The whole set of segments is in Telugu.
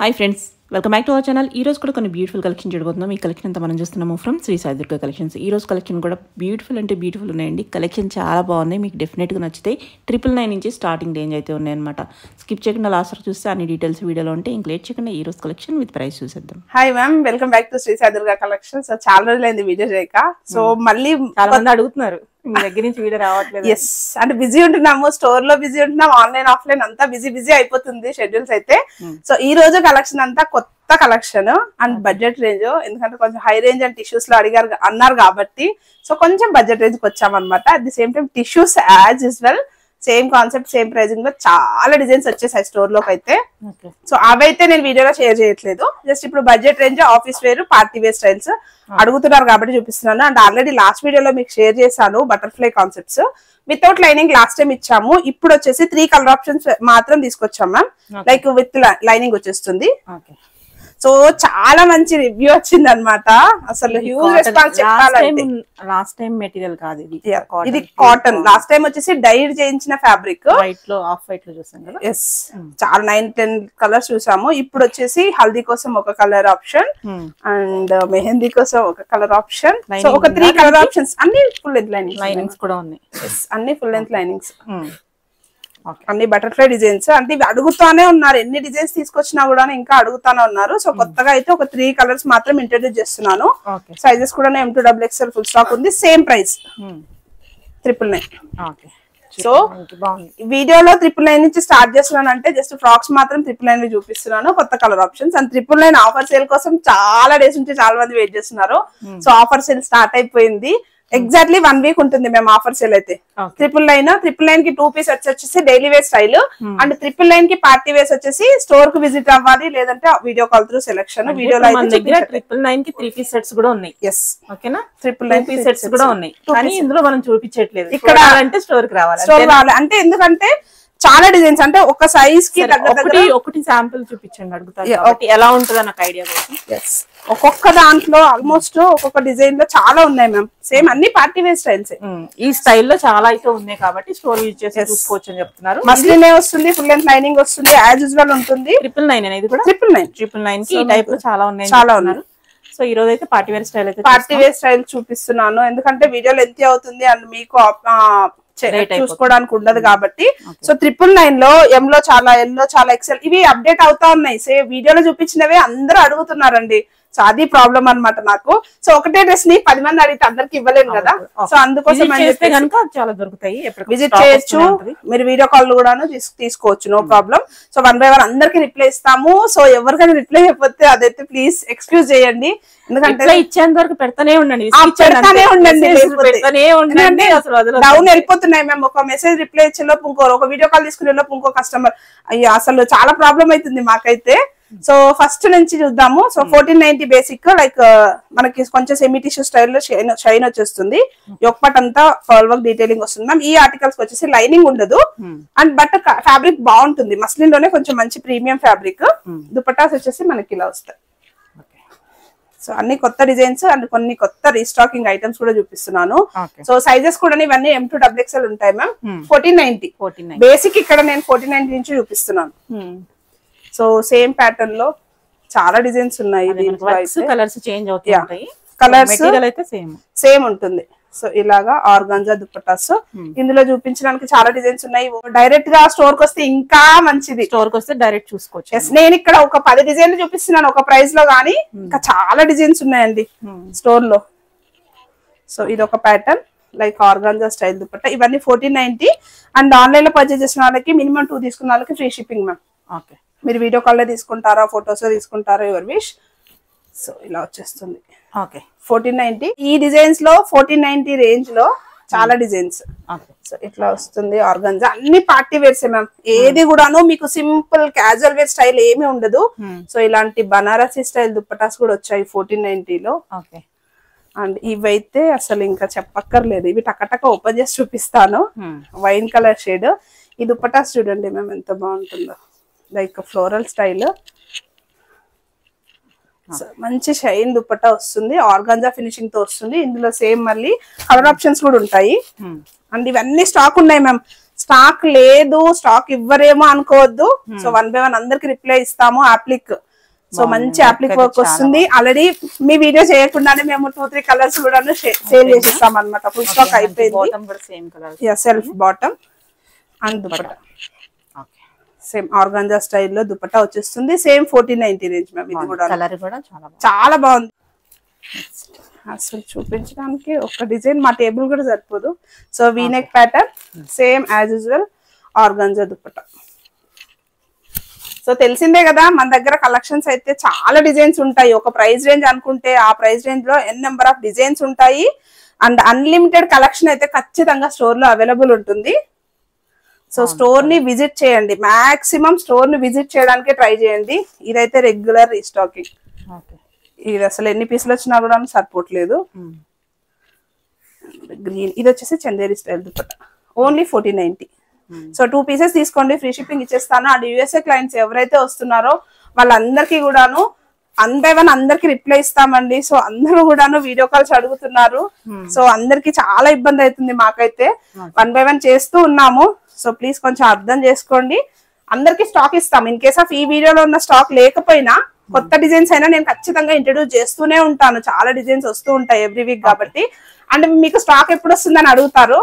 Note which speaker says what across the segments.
Speaker 1: Hi friends, welcome back to our channel. ఈ రోజు కూడా కొన్ని బ్యూటిఫుల్ కలెక్షన్ చూడబోతున్నాం. ఈ కలెక్షన్ అంతా మనం చూస్తున్నాము ఫ్రమ్ శ్రీ సాయి దుర్గా కలెక్షన్స్. ఈ రోజు కలెక్షన్ కూడా బ్యూటిఫుల్ అంటే బ్యూటిఫుల్ ఉన్నాయండి. కలెక్షన్ చాలా బాగున్నాయి, మీకు డెఫినెట్గా నచ్చితే 999 నుంచి స్టార్టింగ్ రేంజ్ అయితే ఉన్నాయన్నమాట. స్కిప్ చేయకుండా లాస్ట్ వరకు చూస్తే అన్ని డీటెయిల్స్ వీడియోలో ఉంటే ఇంక లేట్ చేయకుండా ఈ రోజు కలెక్షన్ విత్ ప్రైస్ చూసేద్దాం.
Speaker 2: Hi ma'am, welcome back to Shri Sai Durga collection. So చాలా రోజులైంది వీడియో చేయక, సో మళ్ళీ
Speaker 1: చాలా మంది అడుగుతున్నారు మీ దగ్గర నుంచి వీడియో రావట్లేదు.
Speaker 2: ఎస్ అంటే బిజీ ఉంటున్నాము, స్టోర్ లో బిజీ ఉంటున్నాం, ఆన్లైన్ ఆఫ్లైన్ అంతా బిజీ అయిపోతుంది షెడ్యూల్స్ అయితే. సో ఈ రోజు కలెక్షన్ అంతా కొత్త కలెక్షన్ అండ్ బడ్జెట్ రేంజ్, ఎందుకంటే కొంచెం హై రేంజ్ అండ్ టిష్యూస్ లో అన్నారు కాబట్టి సో కొంచెం బడ్జెట్ రేంజ్ కి వచ్చామన్నమాట. At the same time tissues as usual same concept same pricing లో చాలా డిజైన్స్ వచ్చేసాయి స్టోర్ లోకి అయితే. సో అవైతే నేను వీడియోలో షేర్ చేయట్లేదు, జస్ట్ ఇప్పుడు budget range office wear party wear styles అడుగుతున్నారు కాబట్టి చూపిస్తున్నాను. అండ్ ఆల్రెడీ లాస్ట్ వీడియోలో మీకు షేర్ చేశాను butterfly concepts without lining last time ఇచ్చాము. ఇప్పుడు వచ్చేసి 3 కలర్ ఆప్షన్స్ మాత్రం తీసుకొచ్చాం మ్యామ్, లైక్ విత్ లైనింగ్ వచ్చేస్తుంది. సో చాలా మంచి రివ్యూ వచ్చింది అనమాట, అసలు హ్యూజ్ రెస్పాన్స్ చెప్పాలంటే.
Speaker 1: లాస్ట్ టైం మెటీరియల్ కాదు
Speaker 2: ఇది కాటన్, లాస్ట్ టైం వచ్చేసి డైడ్ చేయించిన ఫ్యాబ్రిక్,
Speaker 1: వైట్ లో ఆఫ్ వైట్ లో చూసాం కదా.
Speaker 2: ఎస్ చాలా 9-10 కలర్స్ చూసాము. ఇప్పుడు వచ్చేసి హల్దీ కోసం ఒక కలర్ ఆప్షన్ అండ్ మెహందీ కోసం ఒక కలర్ ఆప్షన్. సో ఒక 3 కలర్ ఆప్షన్స్, అన్ని ఫుల్ లెంత్
Speaker 1: లైనింగ్స్ కూడా ఉన్నాయి.
Speaker 2: అన్ని ఫుల్ లెంత్ లైనింగ్స్, అన్ని బటర్ఫ్లై డిజైన్స్. అంటే ఇవి అడుగుతానే ఉన్నారు, ఎన్ని డిజైన్స్ తీసుకొచ్చినా కూడా ఇంకా అడుగుతానే ఉన్నారు. సో కొత్తగా అయితే ఒక 3 కలర్స్ మాత్రం ఇంట్రడ్యూస్ చేస్తున్నాను. సైజెస్ కూడా M2XXL ఫుల్ స్టాక్ ఉంది, సేమ్ ప్రైస్ 999. సో వీడియోలో 999 నుంచి స్టార్ట్ చేస్తున్నాను అంటే జస్ట్ ఫ్రాక్స్ మాత్రం 999 చూపిస్తున్నాను, కొత్త colour options. And 999 offer sale కోసం చాలా డేస్ నుంచి చాలా మంది వెయిట్ చేస్తున్నారు. సో ఆఫర్ సేల్ స్టార్ట్ అయిపోయింది, ఎగ్జాక్ట్లీ 1 వీక్ ఉంటుంది మేము ఆఫర్ సేల్ అయితే. 999 కి 2 పీస్ వచ్చేసి డైలీ వేర్ స్టైల్ అండ్ 999 కి పార్టీ వేర్స్ వచ్చేసి స్టోర్ కు విజిట్ అవ్వాలి, లేదంటే వీడియో కాల్ త్రూ సెలెక్షన్. వీడియోలో అయితే
Speaker 1: 999 కి 3 పీస్ సెట్స్ కూడా ఉన్నాయి.
Speaker 2: ఎస్
Speaker 1: ఓకేనా, 999 పీస్ సెట్స్ కూడా ఉన్నాయి, కానీ ఇందులో మనం చూపించట్లేదు. ఇక్కడ అంటే స్టోర్ కి రావాలి,
Speaker 2: స్టోర్ రావాలి అంటే ఎందుకంటే చాలా డిజైన్స్, అంటే ఒక సైజ్ కి
Speaker 1: ఒకటి శాంపుల్ చూపించండి అడుగుతారు, ఎలా ఉంటుందో నాకు ఐడియా కోసం.
Speaker 2: ఒక్కొక్క దాంట్లో ఆల్మోస్ట్ ఒక్కొక్క డిజైన్ లో చాలా ఉన్నాయి మ్యామ్, సేమ్ అన్ని పార్టీ వేర్ స్టైల్స్.
Speaker 1: ఈ స్టైల్లో చాలా అయితే ఉన్నాయి కాబట్టి స్టోర్ యూజ్ చేసి చూసుకోవచ్చు అని చెప్తున్నారు.
Speaker 2: మస్లిన్ వస్తుంది, ఫుల్ లెంత్ లైనింగ్ వస్తుంది, యాజ్ యూజువల్ ఉంటుంది.
Speaker 1: 999 అనేది కూడా
Speaker 2: 999
Speaker 1: కి ఈ టైప్ లో చాలా ఉన్నాయి,
Speaker 2: చాలా ఉన్నారు.
Speaker 1: సో ఈ రోజు అయితే పార్టీ వేర్ స్టైల్ అయితే
Speaker 2: పార్టీ వేర్ స్టైల్ చూపిస్తున్నాను, ఎందుకంటే వీడియోలో ఎంత అవుతుంది అండ్ మీకు చూసుకోవడానికి ఉండదు కాబట్టి. సో 999 లో M లో చాలా, L లో చాలా, XL ఇవి అప్డేట్ అవుతా ఉన్నాయి. సేమ్ వీడియోలో చూపించినవే అందరూ అడుగుతున్నారండి, సో అది ప్రాబ్లం అన్నమాట నాకు. సో ఒకటే డ్రెస్ ని 10 మంది అడిగితే అందరికి ఇవ్వలేను కదా, సో అందుకోసం
Speaker 1: చాలా దొరుకుతాయి,
Speaker 2: విజిట్ చేయొచ్చు, మీరు వీడియో కాల్ కూడాను తీసుకోవచ్చు, నో ప్రాబ్లం. సో 1 by 1 అందరికి రిప్లై ఇస్తాము. సో ఎవరికైనా రిప్లై అయిపోతే అదైతే ప్లీజ్ ఎక్స్క్యూజ్ చేయండి, ఎందుకంటే
Speaker 1: ఇచ్చేంత వరకు పెడతానే ఉండండి,
Speaker 2: డౌన్ వెళ్ళిపోతున్నాయి మేము. ఒక మెసేజ్ రిప్లై ఇచ్చేలోపు ఇంకోరు, ఒక వీడియో కాల్ తీసుకునే లోపు ఇంకో కస్టమర్, అయ్యో అసలు చాలా ప్రాబ్లం అవుతుంది మాకైతే. సో ఫస్ట్ నుంచి చూద్దాము. సో 1490 బేసిక్, లైక్ మనకి కొంచెం సెమీ టిష్యూ స్టైల్లో షైన్ వచ్చేస్తుంది, యొక్కపట్ అంతా ఫాల్ వర్క్ డీటెయిలింగ్ వస్తుంది మ్యామ్. ఈ ఆర్టికల్స్ వచ్చేసి లైనింగ్ ఉండదు అండ్ బట్ ఫ్యాబ్రిక్ బాగుంటుంది, మస్లిన్ లోనే కొంచెం మంచి ప్రీమియం ఫ్యాబ్రిక్. దుపట్టాస్ వచ్చేసి మనకి ఇలా వస్తాయి. సో అన్ని కొత్త డిజైన్స్ అండ్ కొన్ని కొత్త రీస్టాకింగ్ ఐటమ్స్ కూడా చూపిస్తున్నాను. సో సైజెస్ కూడా ఇవన్నీ M2XXL ఉంటాయి మ్యామ్. 1490 బేసిక్, ఇక్కడ నేను 1490 నుంచి చూపిస్తున్నాను. సో సేమ్ ప్యాటర్న్ లో చాలా డిజైన్స్ ఉన్నాయి,
Speaker 1: కలర్స్ చేంజ్ అవుతాయి,
Speaker 2: కలర్స్
Speaker 1: అయితే
Speaker 2: సేమ్ ఉంటుంది. సో ఇలాగా ఆర్గాంజా దుపట్టాస్ ఇందులో చూపించడానికి చాలా డిజైన్స్ ఉన్నాయి. డైరెక్ట్ గా స్టోర్ కి వస్తే ఇంకా మంచిది,
Speaker 1: స్టోర్ కి వస్తే డైరెక్ట్ చూసుకోవచ్చు.
Speaker 2: నేను ఇక్కడ ఒక 10 డిజైన్లు చూపిస్తున్నాను ఒక ప్రైస్ లో, గానీ ఇంకా చాలా డిజైన్స్ ఉన్నాయండి స్టోర్ లో. సో ఇది ఒక pattern like organza style dupatta, ఇవన్నీ 1490 అండ్ ఆన్లైన్ లో పర్చేజ్ చేసిన వాళ్ళకి మినిమం 2 తీసుకున్న వాళ్ళకి ఫ్రీ షిప్పింగ్ మ్యామ్.
Speaker 1: ఓకే,
Speaker 2: మీరు వీడియో కాల్ లో తీసుకుంటారా, ఫొటోస్ లో తీసుకుంటారా, యువర్ విష్. సో ఇలా వచ్చేస్తుంది.
Speaker 1: ఓకే
Speaker 2: 1490 ఈ డిజైన్స్ లో 1490 రేంజ్ లో చాలా డిజైన్స్. సో ఇట్లా వస్తుంది ఆర్గాంజా, అన్ని పార్టీ వేర్స్ మ్యామ్, ఏది కూడాను మీకు సింపుల్ క్యాజువల్ వేర్ స్టైల్ ఏమీ ఉండదు. సో ఇలాంటి బనారసి స్టైల్ దుపట్టాస్ కూడా వచ్చాయి 1490 లో. అండ్ ఇవైతే అసలు ఇంకా చెప్పక్కర్లేదు, ఇవి టకటక ఓపెన్ చేసి చూపిస్తాను. వైన్ కలర్ షేడ్, ఈ దుపట్టాస్ చూడండి మ్యామ్ ఎంత బాగుంటుందో, లైక్ ఫ్లోరల్ స్టైల్, మంచి షైన్ దుపట్టా వస్తుంది, ఆర్గాంజా ఫినిషింగ్ తో వస్తుంది. ఇందులో సేమ్ మళ్ళీ కలర్ ఆప్షన్స్ కూడా ఉంటాయి అండ్ ఇవన్నీ స్టాక్ ఉన్నాయి మ్యామ్. స్టాక్ లేదు, స్టాక్ ఇవ్వరేమో అనుకోవద్దు. సో 1 by 1 అందరికి రిప్లై ఇస్తాము. అప్లిక్ సో మంచి అప్లిక్ వర్క్ వస్తుంది. ఆల్రెడీ మీ వీడియో చేయకుండానే మేము 2-3 కలర్స్ కూడా సేల్ చేసేస్తాం అనమాట. ఫుల్ స్టాక్ అయిపోయింది. Self bottom and dupatta same organza స్టైల్లో దుపట్టా వచ్చేస్తుంది. Same 1490 range ma'am. ఇది కూడా
Speaker 1: కలర్ కూడా
Speaker 2: చాలా బాగుంది. అసలు చూపించడానికి ఒక డిజైన్ మా టేబుల్ కూడా సరిపోదు. So V-neck pattern same as usual organza dupatta. So తెలిసిందే కదా మన దగ్గర కలెక్షన్స్ అయితే చాలా డిజైన్స్ ఉంటాయి. ఒక ప్రైస్ రేంజ్ అనుకుంటే ఆ ప్రైస్ రేంజ్ లో ఎన్ నెంబర్ ఆఫ్ డిజైన్స్ ఉంటాయి. అండ్ అన్లిమిటెడ్ కలెక్షన్ అయితే ఖచ్చితంగా స్టోర్ లో అవైలబుల్ ఉంటుంది. సో స్టోర్ ని విజిట్ చేయండి. మాక్సిమం స్టోర్ ని విజిట్ చేయడానికి ట్రై చేయండి. ఇదైతే రెగ్యులర్ రీస్టాకింగ్. ఇది అసలు ఎన్ని పీసులు వచ్చినా కూడా సరిపోవట్లేదు. గ్రీన్ ఇది వచ్చేసి Chanderi style dupatta only 1490. So 2 pieces తీసుకోండి, ఫ్రీ షిప్పింగ్ ఇచ్చేస్తాను. అండ్ యూఎస్ఏ క్లయింట్స్ ఎవరైతే వస్తున్నారో వాళ్ళందరికీ కూడాను 1 by 1 అందరికి రిప్లై ఇస్తామండి. సో అందరూ కూడాను వీడియో కాల్స్ అడుగుతున్నారు. సో అందరికి చాలా ఇబ్బంది అవుతుంది. మాకైతే 1 by 1 చేస్తూ ఉన్నాము. సో ప్లీజ్ కొంచెం అర్థం చేసుకోండి. అందరికి స్టాక్ ఇస్తాం. ఇన్ కేస్ ఆఫ్ ఈ వీడియోలో ఉన్న స్టాక్ లేకపోయినా కొత్త డిజైన్స్ అయినా నేను ఖచ్చితంగా ఇంట్రడ్యూస్ చేస్తూనే ఉంటాను. చాలా డిజైన్స్ వస్తూ ఉంటాయి ఎవ్రీ వీక్ కాబట్టి. అండ్ మీకు స్టాక్ ఎప్పుడు వస్తుందని అడుగుతారు.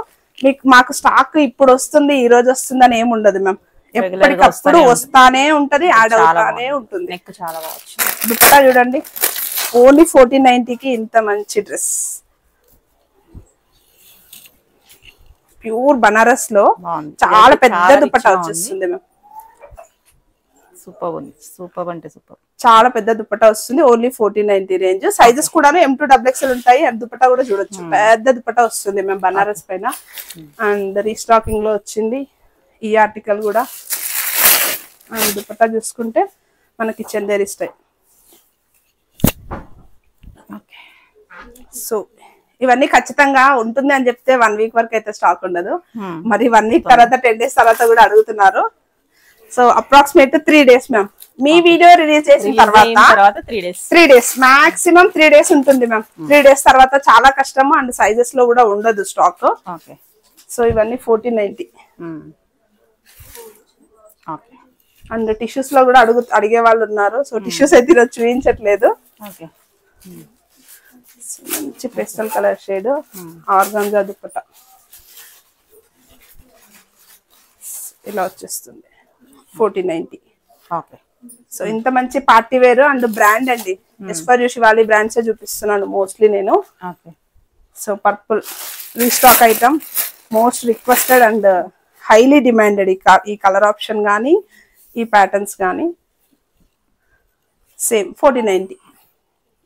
Speaker 2: మాకు స్టాక్ ఇప్పుడు వస్తుంది ఈ రోజు వస్తుంది అని ఏమి ఉండదు మ్యామ్. ఎప్పటికప్పుడు వస్తానే ఉంటది, యాడ్ అవుతానే ఉంటుంది. దుపట్టా చూడండి ఓన్లీ 1490కి ఇంత మంచి డ్రెస్. ప్యూర్ బనారస్ లో చాలా పెద్ద దుపట్టా వచ్చేస్తుంది మ్యామ్.
Speaker 1: సూపర్ ఉంది, సూపర్ అంటే సూపర్.
Speaker 2: చాలా పెద్ద దుపట్టా వస్తుంది. Only 1490 range. సైజెస్ కూడా M2 XXL ఉంటాయి. అండ్ దుపట్టా కూడా చూడొచ్చు, పెద్ద దుపట్టా వస్తుంది మేము బనారస్ పైన. అండ్ రీస్టాకింగ్ లో వచ్చింది ఈ ఆర్టికల్ కూడా. అండ్ దుపట్టా చూసుకుంటే మనకి చందేరి స్టైల్. సో ఇవన్నీ ఖచ్చితంగా ఉంటుంది అని చెప్తే 1 వీక్ వరకు అయితే స్టాక్ ఉండదు. మరి 1 వీక్ తర్వాత 10 days తర్వాత కూడా అడుగుతున్నారు. So approximate 3 days ma'am. మీ వీడియో రిలీజ్ చేసిన తర్వాత 3 days మాక్సిమం 3 days ఉంటుంది మ్యామ్. 3 days తర్వాత చాలా కష్టము. అండ్ సైజెస్ లో కూడా ఉండదు స్టాక్. సో ఇవన్నీ 1490. అండ్ టిష్యూస్ లో కూడా అడిగే వాళ్ళు ఉన్నారు. సో టిష్యూస్ అయితే ఈరోజు చూపించట్లేదు. మంచి pastel colour shade organza dupatta ఇలా వచ్చేస్తుంది 1490. సో ఇంత మంచి పార్టీ వేర్ అండ్ బ్రాండ్ అండి. ఎస్పర్ శివాలి బ్రాండ్స్ చూపిస్తున్నాను మోస్ట్లీ నేను. So purple restock item, most requested and highly demanded ఈ కలర్ ఆప్షన్ కానీ ఈ ప్యాటర్న్స్ కానీ. సేమ్ 1490.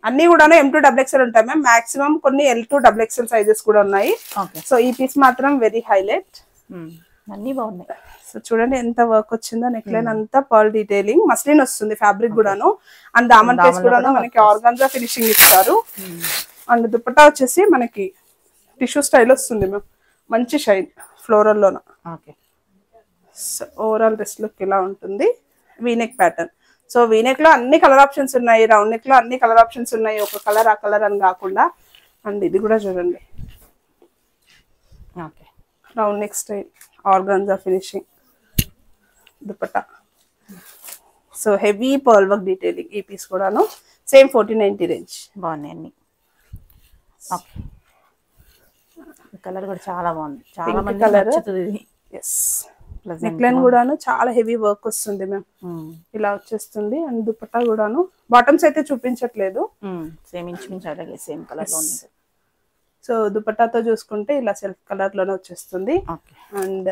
Speaker 2: అన్ని కూడా M2 XXL ఉంటాయి మ్యామ్. మాక్సిమం కొన్ని L2 XXL సైజెస్ కూడా ఉన్నాయి. సో ఈ పీస్ మాత్రం వెరీ హైలైట్.
Speaker 1: అన్ని బాగున్నాయి.
Speaker 2: సో చూడండి ఎంత వర్క్ వచ్చిందో. నెక్ లైన్ అంతా పర్ల్ డీటెయిలింగ్, మస్లిన్ వస్తుంది ఫ్యాబ్రిక్ కూడాను. అండ్ దామన్ పీస్ కూడాను మనకి ఆర్గాన్జా ఫినిషింగ్ ఇస్తారు. అండ్ దుపట్టా వచ్చేసి మనకి టిష్యూ స్టైల్ వస్తుంది మ్యామ్. మంచి షైన్ ఫ్లోరల్ లోన. సో ఓవరాల్ డ్రెస్ లుక్ ఇలా ఉంటుంది. V-neck pattern. సో వీనెక్ లో అన్ని కలర్ ఆప్షన్స్ ఉన్నాయి, రౌండ్ నెక్ లో అన్ని కలర్ ఆప్షన్స్ ఉన్నాయి. ఒక కలర్ ఆ కలర్ అని కాకుండా. అండ్ ఇది కూడా చూడండి round neck style organza finishing dupatta. So heavy pearl work detailing ఈ పీస్ కూడాను. Same 1490 range.
Speaker 1: బాగున్నాయి అన్ని. కలర్ కూడా చాలా బాగుంది. చాలా మంది
Speaker 2: కలర్.
Speaker 1: ఎస్
Speaker 2: నెక్ లైన్ కూడాను చాలా హెవీ వర్క్ వస్తుంది మ్యామ్. ఇలా వచ్చేస్తుంది. అండ్ దుపట్టా కూడాను బాటమ్స్ అయితే చూపించట్లేదు.
Speaker 1: సేమ్ ఇంచుమించు అలాగే సేమ్ కలర్ లో ఉంది.
Speaker 2: సో దుపట్టాతో చూసుకుంటే ఇలా సెల్ఫ్ కలర్ లోనే వచ్చేస్తుంది. అండ్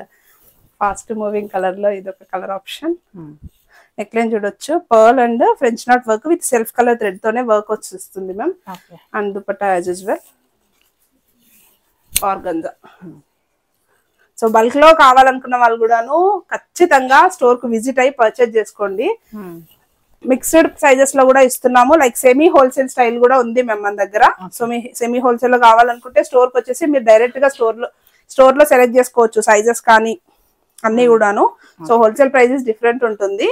Speaker 2: ఫాస్ట్ మూవింగ్ కలర్ లో ఇది ఒక కలర్ ఆప్షన్. నెక్ లైన్ చూడొచ్చు pearl and French knot work with self colour thread తోనే వర్క్ వచ్చేస్తుంది ma'am. And dupatta as usual organza. So bulk లో కావాలనుకున్న వాళ్ళు కూడాను ఖచ్చితంగా స్టోర్ కు విజిట్ అయ్యి పర్చేజ్ చేసుకోండి. మిక్స్డ్ సైజెస్ లో కూడా ఇస్తున్నాము. లైక్ సెమీ హోల్సేల్ స్టైల్ కూడా ఉంది మేము మన దగ్గర. సో మీ సెమీ హోల్సేల్ లో కావాలనుకుంటే స్టోర్ కి వచ్చేసి మీరు డైరెక్ట్ గా స్టోర్ లో సెలెక్ట్ చేసుకోవచ్చు సైజెస్ కానీ అన్ని కూడాను. సో హోల్సేల్ ప్రైజెస్ డిఫరెంట్ ఉంటుంది.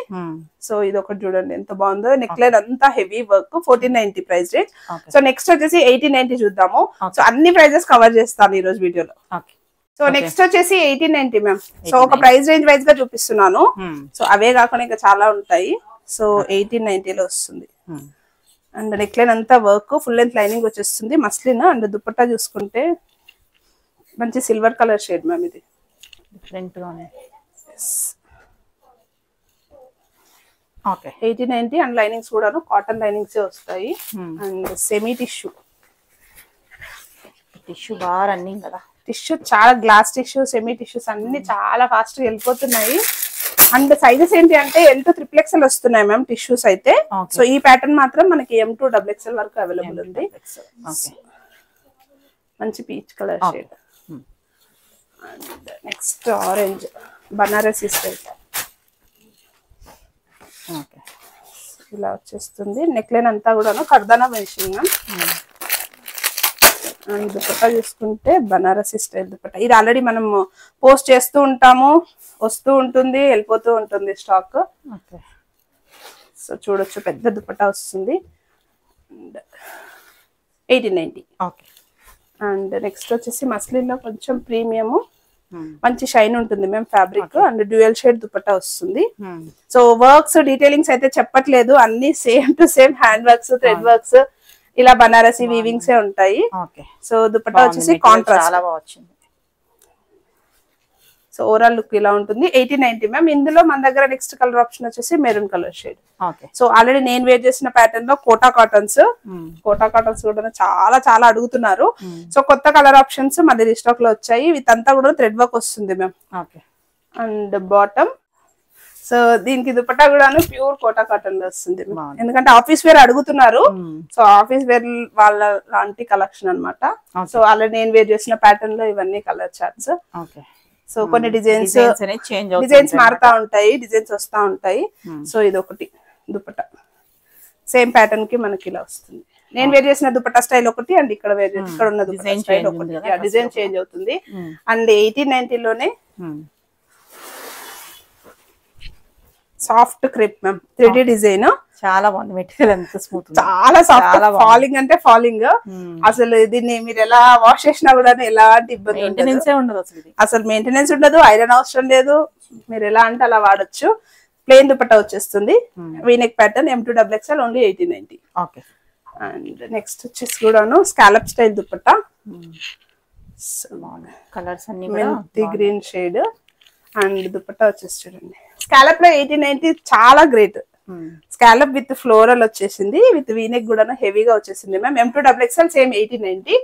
Speaker 2: సో ఇది ఒకటి చూడండి ఎంత బాగుందో. నెక్ లైన్ అంతా heavy work 1490 price range. So next వచ్చేసి 1890 చూద్దాము. సో అన్ని ప్రైజెస్ కవర్ చేస్తాను ఈ రోజు వీడియోలో. సో నెక్స్ట్ వచ్చేసి 1890 మ్యామ్. సో ఒక ప్రైస్ రేంజ్ వైజ్ గా చూపిస్తున్నాను. సో అవే కాకుండా ఇంకా చాలా ఉంటాయి. సో 1890 లో వస్తుంది. అండ్ నెక్ లైన్ అంతా వర్క్, ఫుల్ లెంత్ లైనింగ్ వచ్చేస్తుంది, మస్లిన్. అండ్ దుపట్టా చూసుకుంటే మంచి సిల్వర్ కలర్ షేడ్ మ్యామ్, ఇది
Speaker 1: డిఫరెంట్ గా ఉంది. ఓకే
Speaker 2: 80-90 అండ్ లైనింగ్స్ కూడాను కాటన్ లైనింగ్స్ వస్తాయి. అండ్ సెమీ టిష్యూ
Speaker 1: బాగా రన్నింగ్ కదా.
Speaker 2: టిష్యూ చాలా గ్లాస్ టిష్యూ, సెమీ టిష్యూస్ అన్ని చాలా ఫాస్ట్ గా వెళ్ళిపోతున్నాయి. అండ్ సైజెస్ ఏంటి అంటే L2 XXL వస్తున్నాయి మ్యామ్ టిష్యూస్ అయితే. సో ఈ ప్యాటర్న్ మాత్రం మనకి M2 XXL వరకు అవైలబుల్ ఉంది. మంచి peach colour shade. And next orange Banarasi style ఇలా వచ్చేస్తుంది. నెక్ లైన్ అంతా కూడాను కర్దానా ఫినిషింగ్. అండ్ దుపట్టా చూసుకుంటే బనారసి స్టైల్ దుపట్టా. ఇది ఆల్రెడీ మనం పోస్ట్ చేస్తూ ఉంటాము, వస్తూ ఉంటుంది, వెళ్ళిపోతూ ఉంటుంది స్టాక్. సో చూడొచ్చు పెద్ద దుపట్టా వస్తుంది. అండ్ 80-90. అండ్ నెక్స్ట్ వచ్చేసి మస్లిన్ లో కొంచెం ప్రీమియం మంచి షైన్ ఉంటుంది మేము fabric. And dual shade dupatta వస్తుంది. సో వర్క్స్ డీటెయిలింగ్స్ అయితే చెప్పట్లేదు, అన్ని same to same hand works, thread works, ఇలా బనారసి వీవింగ్స్ ఏ ఉంటాయి. సో దుపట్టా వచ్చేసి కాంట్రాస్ట్. సో ఓవరాల్ లుక్ ఇలా ఉంటుంది. 80-90 మ్యామ్. ఇందులో మన దగ్గర నెక్స్ట్ కలర్ ఆప్షన్ వచ్చేసి maroon colour shade. So already నేను వేర్ చేసిన ప్యాటర్న్ లో కోటా కాటన్స్ కూడా చాలా చాలా అడుగుతున్నారు. సో కొత్త కలర్ ఆప్షన్స్ మళ్ళీ రీస్టాక్ లో వచ్చాయి. వీటంతా కూడా థ్రెడ్ వర్క్ వస్తుంది మ్యామ్. And bottom. సో దీనికి దుపట్టా కూడా ప్యూర్ కోటా కాటన్ లో వస్తుంది, ఎందుకంటే ఆఫీస్ వేర్ అడుగుతున్నారు. సో ఆఫీస్ వేర్ వాళ్ళ లాంటి కలెక్షన్ అన్నమాట. సో ఆల్రెడీ నేను వేర్ చేసిన ప్యాటర్న్ లో ఇవన్నీ కలర్ చార్ట్స్. సో కొన్ని డిజైన్స్ మారుతా ఉంటాయి, డిజైన్స్ వస్తా ఉంటాయి. సో ఇది ఒకటి దుపట్టా సేమ్ ప్యాటర్న్ కి మనకి ఇలా వస్తుంది. నేను వేర్ చేసిన దుపట్టా స్టైల్ ఒకటి, అండ్ ఇక్కడ ఉన్న దుపట్టా స్టైల్ ఒకటి, డిజైన్ చేంజ్ అవుతుంది. అండ్ 80-90 లోనే soft crepe ma'am, 3D design.
Speaker 1: చాలా బాగుంది మెటీరియల్, ఎంత స్మూత్,
Speaker 2: చాలా సాఫ్ట్. ఫాలింగ్ అంటే ఫాలింగ్. అసలు దీన్ని మీరు ఎలా వాష్ చేసినా కూడా ఎలాంటి ఇబ్బంది
Speaker 1: ఉండదు.
Speaker 2: అసలు మెయింటెనెన్స్ ఉండదు, ఐరన్ అవసరం లేదు. మీరు ఎలా అంటే అలా వాడచ్చు. ప్లెయిన్ దుపట్టా వచ్చేస్తుంది, V-neck pattern, M2 XXL, only 80-90. And next వచ్చేసి కూడాను స్కాలప్ స్టైల్ దుపట్టా,
Speaker 1: కలర్స్ అన్ని
Speaker 2: మెంతి గ్రీన్ షేడ్. అండ్ దుపట్టా వచ్చేసి చూడండి స్కాలప్ లో 80-90 చాలా గ్రేట్. స్కాలప్ విత్ ఫ్లోరల్ వచ్చేసింది, విత్ వీనెక్ కూడా హెవీగా వచ్చేసింది ma'am. M2 XXL same 80-90.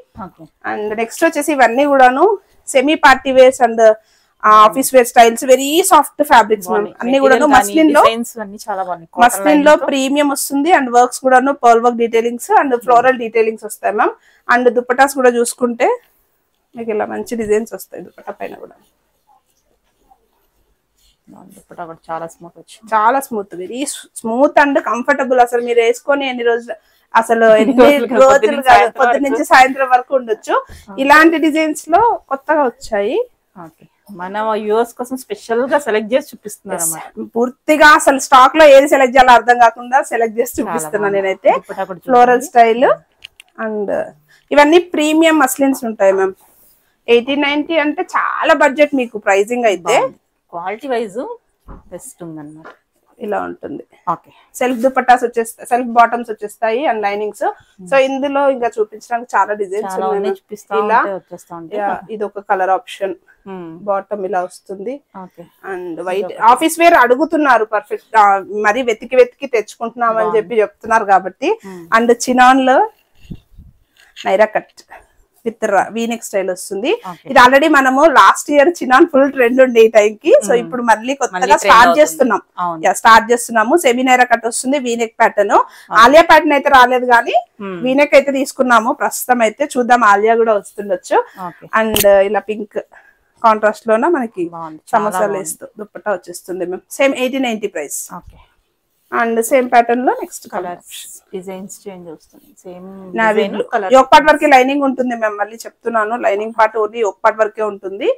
Speaker 2: And next వచ్చేసి ఇవన్నీ కూడాను semi party wears and office wear styles, very soft fabrics ma'am. అన్ని కూడా మస్లిన్ లో ప్రీమియం వస్తుంది. అండ్ వర్క్స్ కూడాను pearl work detailings and floral detailings వస్తాయి మ్యామ్. అండ్ దుపట్టాస్ కూడా చూసుకుంటే మీకు ఇలా మంచి డిజైన్స్ వస్తాయి దుపట్టా పైన కూడా.
Speaker 1: చాలా స్మూత్ వచ్చింది,
Speaker 2: చాలా smooth, very smooth and comfortable. అసలు మీరు వేసుకొని ఎన్ని రోజులు, అసలు ఎన్ని రోజులు కాదు, పొద్దు నుంచి సాయంత్రం వరకు ఉండొచ్చు. ఇలాంటి డిజైన్స్ లో కొత్తగా వచ్చాయి.
Speaker 1: మన యూఎస్ కోసం స్పెషల్ గా సెలెక్ట్ చేసి చూపిస్తున్నారు అన్నమాట.
Speaker 2: పూర్తిగా అసలు స్టాక్ లో ఏది సెలెక్ట్ చేయాలో అర్థం కాకుండా సెలెక్ట్ చేసి చూపిస్తున్నా నేనైతే. Floral style. అండ్ ఇవన్నీ ప్రీమియం మస్లిన్స్ ఉంటాయి మ్యామ్. 80-90 అంటే చాలా బడ్జెట్ మీకు ప్రైజింగ్ అయితే.
Speaker 1: క్వాలిటీ వైజ్ బెస్ట్ ఉందన్నమాట.
Speaker 2: ఇలా ఉంటుంది. సెల్ఫ్ దుపట్టాస్ వచ్చేస్తాయి, సెల్ఫ్ బాటమ్స్ వచ్చేస్తాయి అండ్ లైనింగ్స్. సో ఇందులో ఇంకా చూపించడానికి చాలా డిజైన్స్ ఉన్నాయి. ఇది ఒక కలర్ ఆప్షన్, బాటమ్ ఇలా వస్తుంది. అండ్ వైట్ ఆఫీస్ వేర్ అడుగుతున్నారు, పర్ఫెక్ట్ మరి వెతికి వెతికి తెచ్చుకుంటున్నాం అని చెప్పి చెప్తున్నారు కాబట్టి. అండ్ చినాన్ లో Naira cut with V-neck style వస్తుంది. ఇది ఆల్రెడీ మనము last year chinon full trend ఉండే ఈ టైం కి. సో ఇప్పుడు మళ్ళీ కొత్తగా స్టార్ట్ చేస్తున్నాము. సెమీ నైరా కట్ వస్తుంది, వీనెక్ ప్యాటర్న్. ఆలియా ప్యాటర్న్ అయితే రాలేదు కానీ వీనెక్ అయితే తీసుకున్నాము ప్రస్తుతం అయితే. చూద్దాం ఆలియా కూడా వస్తుండొచ్చు. అండ్ ఇలా పింక్ కాంట్రాస్ట్ లోన మనకి సమోసాలు వేస్తూ దుపట్టా వచ్చేస్తుంది మేము. Same 80-90 price. And same pattern లో నెక్స్ట్ కలర్
Speaker 1: డిజైన్స్ చేంజ్ వస్తుంది. సేమ్
Speaker 2: యోక్ పార్ట్ వరకే లైనింగ్ ఉంటుంది మేము, మళ్ళీ చెప్తున్నాను. Lining part only yoke part వరకే ఉంటుంది.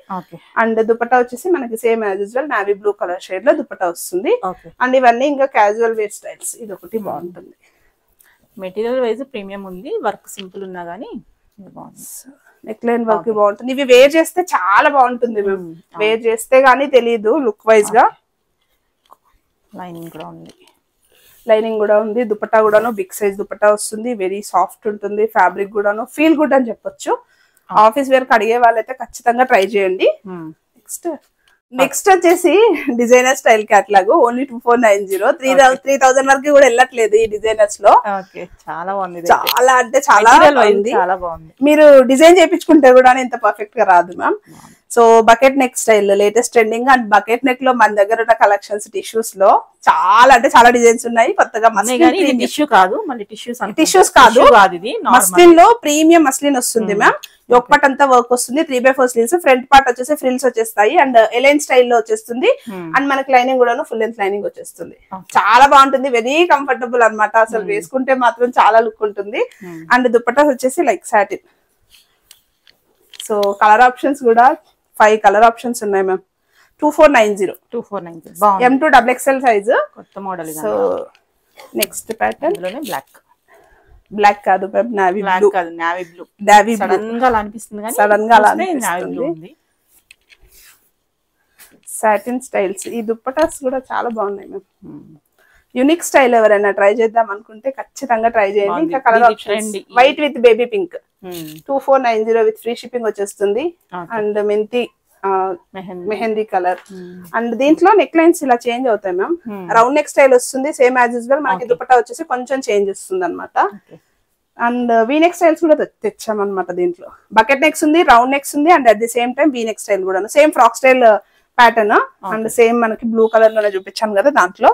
Speaker 2: అండ్ దుపట్టా వచ్చేసి మనకి same as usual navy blue colour shade లో దుపట్టా వస్తుంది. అండ్ ఇవన్నీ ఇంకా క్యాజువల్ వేర్ స్టైల్స్. ఇది ఒకటి బాగుంటుంది.
Speaker 1: మెటీరియల్ వైజ్ ప్రీమియం ఉంది, వర్క్ సింపుల్ ఉన్నా గానీ
Speaker 2: నెక్ లైన్ వర్క్ బాగుంటుంది. ఇవి వేర్ చేస్తే చాలా బాగుంటుంది మేము, వేర్ చేస్తే గానీ తెలియదు లుక్ వైజ్ గా.
Speaker 1: లైనింగ్ కూడా ఉంది.
Speaker 2: లైనింగ్ కూడా ఉంది, దుపట్టా కూడాను బిగ్ సైజ్ దుపట్టా వస్తుంది, వెరీ సాఫ్ట్ ఉంటుంది, ఫ్యాబ్రిక్ కూడాను ఫీల్ గుడ్ అని చెప్పొచ్చు. ఆఫీస్ వేర్ కి అడిగే వాళ్ళైతే ఖచ్చితంగా ట్రై చేయండి. నెక్స్ట్ వచ్చేసి డిజైనర్ స్టైల్ క్యాట్లాగ్, ఓన్లీ 2490. 3000 వరకు కూడా వెళ్ళట్లేదు ఈ డిజైనర్స్ లో.
Speaker 1: చాలా బాగుంది,
Speaker 2: చాలా అంటే చాలా
Speaker 1: బాగుంది.
Speaker 2: మీరు డిజైన్ చేయించుకుంటే కూడా ఇంత పర్ఫెక్ట్ గా రాదు ma'am. So bucket neck style latest trending. And bucket neck లో మన దగ్గర ఉన్న కలెక్షన్స్ టిష్యూస్ లో చాలా అంటే చాలా డిజైన్స్ ఉన్నాయి. కొత్తగా టిష్యూస్ కాదు, మస్లిన్ లో ప్రీమియం మస్లిన్ వస్తుంది మ్యామ్. యోక్ పార్ట్ అంతా వర్క్ వస్తుంది, 3/4 స్లీవ్స్, ఫ్రంట్ పార్ట్ వచ్చేసి ఫ్రిల్స్ వచ్చేస్తాయి అండ్ ఎలైన్ స్టైల్ లో వచ్చేస్తుంది. అండ్ మనకి లైనింగ్ కూడా ఫుల్ లెంత్ లైనింగ్ వచ్చేస్తుంది. చాలా బాగుంటుంది, వెరీ కంఫర్టబుల్ అన్నమాట. అసలు వేసుకుంటే మాత్రం చాలా లుక్ ఉంటుంది. అండ్ దుపట్టాస్ వచ్చేసి like satin. So colour options కూడా 5 కలర్ ఆప్షన్స్ ఉన్నాయి మ్యామ్. 2490 M2XXL సైజ్,
Speaker 1: కొత్త మోడల్.
Speaker 2: సో నెక్స్ట్ ప్యాటర్న్ బ్లాక్ కాదు మ్యామ్, నావీ బ్లూ.
Speaker 1: సడన్ గా అనిపిస్తుంది కానీ
Speaker 2: సడన్ గా అనిపిస్తుంది. Satin styles. ఈ దుప్పటాస్ కూడా చాలా బాగున్నాయి మ్యామ్. యూనిక్ స్టైల్ ఎవరైనా ట్రై చేద్దాం అనుకుంటే ఖచ్చితంగా ట్రై చేయండి. ఇంకా colour options white with baby pink, 2490 with free shipping వచ్చేస్తుంది. అండ్ మెంతి మెహందీ కలర్. అండ్ దీంట్లో నెక్ లైన్స్ ఇలా చేంజ్ అవుతాయి మ్యామ్. రౌండ్ నెక్ స్టైల్ వస్తుంది, సేమ్ యాజ్ యూజువల్. మనకి దుపట్టా వచ్చేసి కొంచెం చేంజ్ వస్తుంది అనమాట. అండ్ వీ నెక్ స్టైల్స్ కూడా తెచ్చామన్నమాట. దీంట్లో బకెట్ నెక్స్ ఉంది, రౌండ్ నెక్స్ ఉంది, and at the same time V neck style కూడా same frock style pattern. And same మనకి బ్లూ కలర్ లోనే చూపించాను కదా దాంట్లో.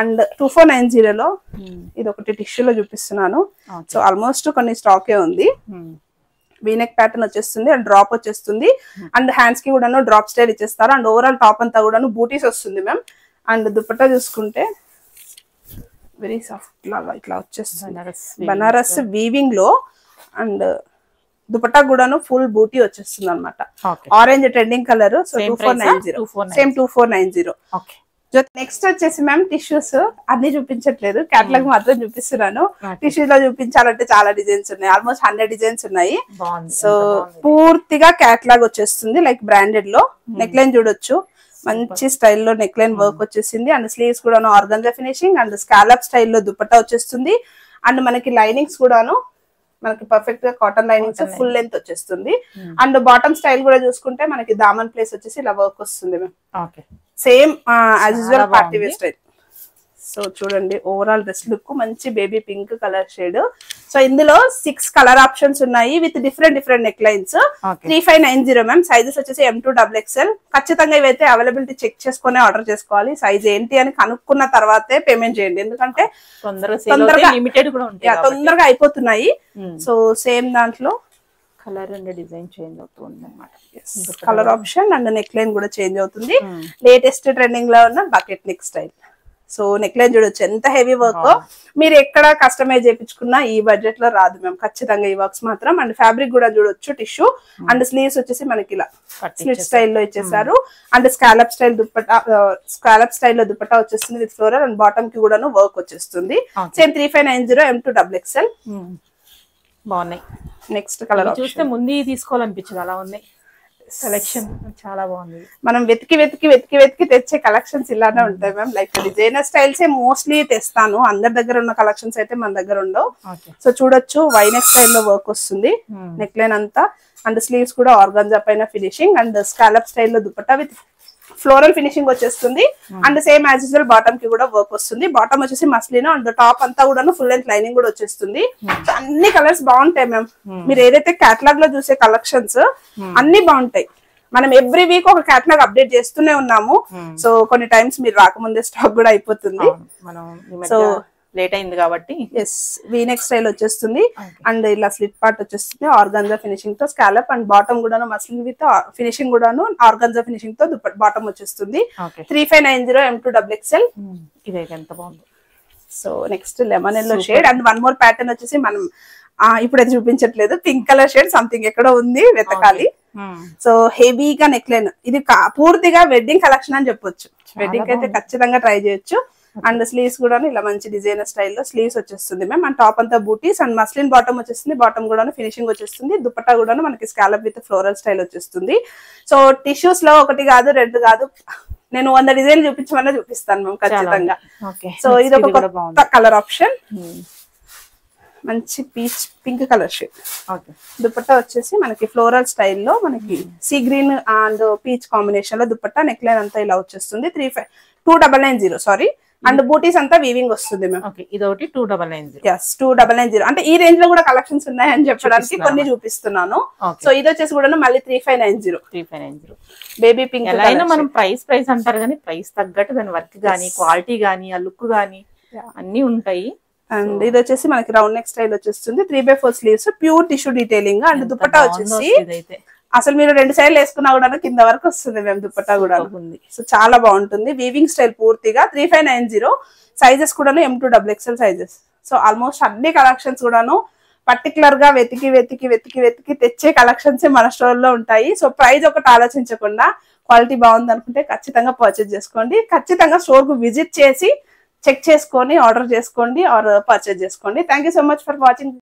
Speaker 2: అండ్ 2490 లో ఇది ఒకటి టిష్యూలో చూపిస్తున్నాను. సో ఆల్మోస్ట్ కొన్ని స్టాకే ఉంది. వీనెక్ ప్యాటర్న్ వచ్చేస్తుంది అండ్ డ్రాప్ వచ్చేస్తుంది. అండ్ హ్యాండ్స్ కి కూడా డ్రాప్ స్టైల్ ఇచ్చేస్తారు. అండ్ ఓవరాల్ టాప్ అంతా కూడా బూటీస్ వస్తుంది మ్యామ్. అండ్ దుపట్టా చూసుకుంటే వెరీ సాఫ్ట్ లాగా ఇట్లా వచ్చేస్తుంది, బనారస్ వీవింగ్ లో. అండ్ దుపట్టా కూడాను ఫుల్ బూటీ వచ్చేస్తుంది అనమాట. Orange trending colour. So 2490, same 2490. Next వచ్చేసి మ్యామ్ టిష్యూస్ అన్ని చూపించట్లేదు, క్యాటలాగ్ మాత్రం చూపిస్తున్నాను. టిష్యూస్ లో చూపించాలంటే చాలా డిజైన్స్ ఉన్నాయి, ఆల్మోస్ట్ 100 డిజైన్స్ ఉన్నాయి. సో పూర్తిగా క్యాటలాగ్ వచ్చేస్తుంది లైక్ బ్రాండెడ్ లో. నెక్ లైన్ చూడొచ్చు, మంచి స్టైల్లో నెక్ లైన్ వర్క్ వచ్చేసింది. అండ్ స్లీవ్స్ కూడాను ఆర్గంజా ఫినిషింగ్ అండ్ స్కాలప్ స్టైల్లో దుపట్టా వచ్చేస్తుంది. అండ్ మనకి లైనింగ్స్ కూడాను మనకి పర్ఫెక్ట్ గా కాటన్ లైనింగ్స్ ఫుల్ లెంత్ వచ్చేస్తుంది. అండ్ బాటమ్ స్టైల్ కూడా చూసుకుంటే మనకి దామన్ ప్లేస్ వచ్చేసి ఇలా వర్క్ వస్తుంది ma'am. Same as usual party wear style. So చూడండి ఓవరాల్ డ్రెస్ లుక్ మంచి baby pink colour shade. So ఇందులో 6 కలర్ ఆప్షన్స్ ఉన్నాయి with different neck lines. 3590 ma'am. Sizes వచ్చేసి M2XXL. ఖచ్చితంగా ఇవైతే అవైలబిలిటీ చెక్ చేసుకుని ఆర్డర్ చేసుకోవాలి. సైజ్ ఏంటి అని కనుక్కున్న తర్వాతే పేమెంట్ చేయండి, ఎందుకంటే తొందరగా అయిపోతున్నాయి. సో సేమ్ దాంట్లో
Speaker 1: కలర్ అండ్ డిజైన్ చేంజ్ అవుతుంది అన్నమాట.
Speaker 2: Colour option and neck line కూడా చేంజ్ అవుతుంది. లేటెస్ట్ ట్రెండింగ్ లో ఉన్న bucket neck style. So neck line చూడొచ్చు ఎంత హెవీ వర్క్. మీరు ఎక్కడ కస్టమైజ్ చేయించుకున్నా ఈ బడ్జెట్ లో రాదు మేము ఖచ్చితంగా ఈ వర్క్స్ మాత్రం. అండ్ ఫ్యాబ్రిక్ కూడా చూడొచ్చు టిష్యూ. అండ్ స్లీవ్స్ వచ్చేసి మనకి ఇలా స్లిట్ స్టైల్లో ఇచ్చేసారు. And scallop style dupatta, scallop స్టైల్లో దుపట్టా వచ్చేస్తుంది విత్ ఫ్లోరల్. అండ్ బాటమ్ కి కూడా వర్క్ వచ్చేస్తుంది. Same 3590 M2XXL.
Speaker 1: బాగున్నాయి.
Speaker 2: నెక్స్ట్ కలర్
Speaker 1: చూస్తే ముందు తీసుకోవాలనిపించింది, అలా ఉంది కలెక్షన్. చాలా బాగుంది.
Speaker 2: మనం వెతికి తెచ్చే కలెక్షన్స్ ఇలానే ఉంటాయి ma'am. Like designer styles mostly తెస్తాను, అందరి దగ్గర ఉన్న కలెక్షన్స్ అయితే మన దగ్గర ఉండవు. సో చూడొచ్చు వైనెక్ స్టైల్లో వర్క్ వస్తుంది నెక్ లైన్ అంతా. అండ్ స్లీవ్స్ కూడా ఆర్గాంజా పైన ఫినిషింగ్. అండ్ స్కాలప్ స్టైల్లో దుపట్టా విత్ ఫ్లోరల్ ఫినిషింగ్ వచ్చేస్తుంది. And same as usual bottom కి కూడా వర్క్ వస్తుంది. బాటమ్ వచ్చేసి మస్లిన్. అండ్ టాప్ అంతా కూడా ఫుల్ లెంత్ లైనింగ్ కూడా వచ్చేస్తుంది. అన్ని కలర్స్ బాగుంటాయి మ్యామ్. మీరు ఏదైతే కేటలాగ్ లో చూసే కలెక్షన్స్ అన్ని బాగుంటాయి. మనం ఎవ్రీ వీక్ ఒక కేటలాగ్ అప్డేట్ చేస్తూనే ఉన్నాము. సో కొన్ని టైమ్స్ మీరు రాకముందే స్టాక్ కూడా అయిపోతుంది.
Speaker 1: సో లేట్ అయింది కాబట్టి
Speaker 2: వీనెక్ స్టైల్ వచ్చేస్తుంది. అండ్ ఇలా స్లిట్ పార్ట్ వచ్చేస్తుంది ఆర్గాంజా ఫినిషింగ్ తో. స్కాలప్ అండ్ బాటమ్ కూడాను మస్లిన్ విత్ ఫినిషింగ్ కూడాను ఆర్గాంజా ఫినిషింగ్ తో బాటమ్ వచ్చేస్తుంది. 3590 M2XXL.
Speaker 1: ఇదైతే ఎంత బాగుంది.
Speaker 2: So next lemon yellow shade. And one more pattern వచ్చేసి మనం ఇప్పుడైతే చూపించట్లేదు, పింక్ కలర్ షేడ్ సంథింగ్ ఎక్కడో ఉంది, వెతకాలి. సో హెవీగా నెక్ లైన్. ఇది పూర్తిగా వెడ్డింగ్ కలెక్షన్ అని చెప్పొచ్చు. వెడ్డింగ్ అయితే ఖచ్చితంగా ట్రై చేయొచ్చు. అండ్ స్లీవ్స్ కూడా ఇలా మంచి డిజైనర్ స్టైల్లో స్లీవ్స్ వచ్చేస్తుంది మ్యామ్. అండ్ టాప్ అంతా బూటీస్ అండ్ మస్లిన్ బాటమ్ వచ్చేస్తుంది. బాటమ్ కూడా ఫినిషింగ్ వచ్చేస్తుంది. దుపట్టా కూడా మనకి స్కాలప్ విత్ ఫ్లోరల్ స్టైల్ వచ్చేస్తుంది. సో టిష్యూస్ లో 1 కాదు 2 కాదు నేను 100 డిజైన్లు చూపించమన్నా చూపిస్తాను మేము ఖచ్చితంగా.
Speaker 1: ఓకే,
Speaker 2: సో ఇది ఒక కొత్త కలర్ ఆప్షన్, మంచి peach pink colour shade.
Speaker 1: Okay,
Speaker 2: dupatta వచ్చేసి మనకి ఫ్లోరల్ స్టైల్లో మనకి sea green and peach combination లో దుపట్టా, నెక్ లైన్ అంతా ఇలా వచ్చేస్తుంది. 2990 సారీ. అండ్ బూటీస్ అంతా వీవింగ్ వస్తుంది మ్యామ్.
Speaker 1: ఓకే, ఇది ఒకటి 2990.
Speaker 2: yes 2990. అంటే ఈ రేంజ్ లో కూడా కలెక్షన్స్ ఉన్నాయని చెప్పడానికి కొన్ని చూపిస్తున్నాను. సో ఇది వచ్చేసి కూడా మళ్ళీ 3590 బేబీ పింక్.
Speaker 1: ఎలా అయినా మనం ప్రైస్ అంటారు కానీ ప్రైస్ తగ్గట్టు దాని వర్క్ గానీ క్వాలిటీ గానీ ఆ లుక్ గానీ అన్ని ఉంటాయి.
Speaker 2: అండ్ ఇది వచ్చేసి మనకి రౌండ్ నెక్ స్టైల్ వచ్చేస్తుంది. 3/4 sleeves, pure tissue detailing. And dupatta వచ్చేసి అసలు మీరు 2 సైడ్లు వేసుకున్నా కూడా కింద వరకు వస్తుంది మేము దుపట్టా కూడా. సో చాలా బాగుంటుంది. వీవింగ్ స్టైల్ పూర్తిగా. 3590. సైజెస్ కూడాను M2XXL సైజెస్. సో ఆల్మోస్ట్ అన్ని కలెక్షన్స్ కూడాను పర్టికులర్ గా వెతికి తెచ్చే కలెక్షన్స్ మన స్టోర్ లో ఉంటాయి. సో ప్రైస్ ఒకటి ఆలోచించకుండా క్వాలిటీ బాగుంది అనుకుంటే ఖచ్చితంగా పర్చేజ్ చేసుకోండి. ఖచ్చితంగా స్టోర్ కు విజిట్ చేసి చెక్ చేసుకొని ఆర్డర్ చేసుకోండి ఆర్ పర్చేజ్ చేసుకోండి. Thank you so much for watching.